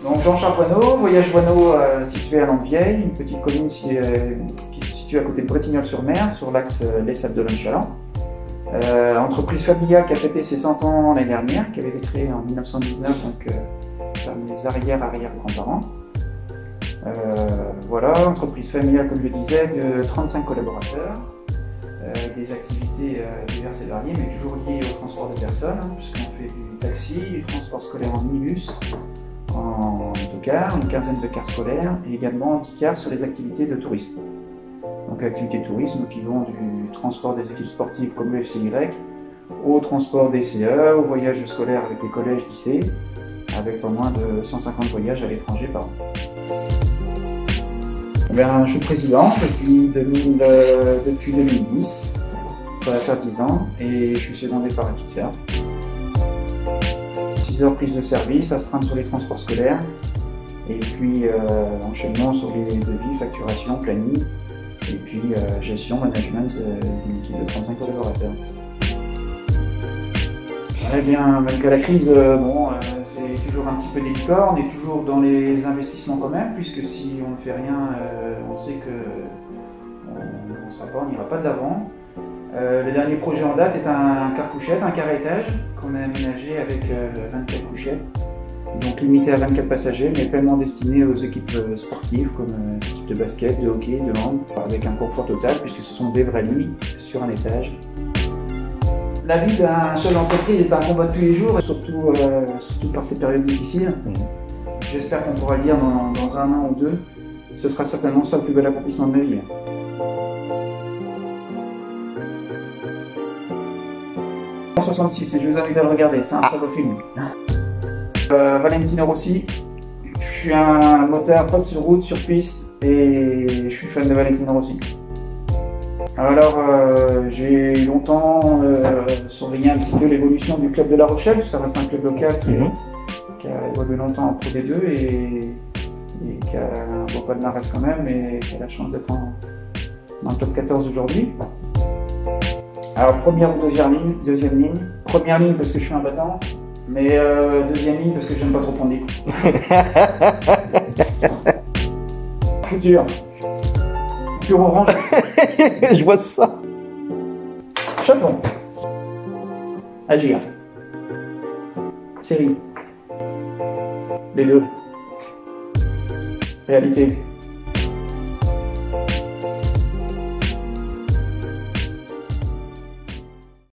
Donc Jean Charboineau, Voyage Boineau situé à Landevieille, une petite commune qui se situe à côté de Bretignolles-sur-Mer, sur l'axe Les Sables-d'Olonne-Chaland. Entreprise familiale qui a fêté ses 100 ans l'année dernière, qui avait été créée en 1919, donc par mes arrière-grands-parents. Voilà, entreprise familiale, comme je le disais, de 35 collaborateurs, des activités diverses et variées, mais toujours liées au transport de personnes, puisqu'on fait du taxi, du transport scolaire en minibus, en autocar, une quinzaine de cars scolaires, et également 10 cars sur les activités de tourisme. Donc activités de tourisme qui vont du transport des équipes sportives comme le FCY, au transport des CE, au voyage scolaire avec les collèges, lycées, avec pas moins de 150 voyages à l'étranger par an. Je suis président depuis 2010, ça va faire 10 ans, et je suis secondé par un Kitser. 6 heures prise de service, astreinte sur les transports scolaires, et puis enchaînement sur les devis, facturation, planning, et puis gestion, management d'une équipe de 35 collaborateurs. Eh bien, malgré la crise, c'est toujours un petit peu délicat, on est toujours dans les investissements quand même, puisque si on ne fait rien, on sait qu'on ne sera pas, on n'ira pas de l'avant. Le dernier projet en date est un car couchette, un car à étage, qu'on a aménagé avec 24 couchettes, donc limité à 24 passagers, mais pleinement destiné aux équipes sportives, comme l'équipe de basket, de hockey, de hand, avec un confort total, puisque ce sont des vrais lits sur un étage. La vie d'un chef d'entreprise est un combat de tous les jours, surtout par ces périodes difficiles. J'espère qu'on pourra le dire dans un an ou deux. Ce sera certainement ça le plus bel accomplissement de ma vie. En 66, et je vous invite à le regarder, c'est un très beau film. Valentino Rossi, je suis un moteur pas sur route, sur piste, et je suis fan de Valentino Rossi. Alors, j'ai longtemps surveillé un petit peu l'évolution du club de La Rochelle, ça reste un club local qui a évolué longtemps en Pro D2 et qui a un beau palmarès quand même, et qui a la chance d'être dans le top 14 aujourd'hui. Alors, première ou deuxième ligne. Première ligne parce que je suis un battant, mais deuxième ligne parce que j'aime pas trop prendre des coups. Futur. Pur orange. Je vois ça. Chaton. Agir. Série. Les deux. Réalité.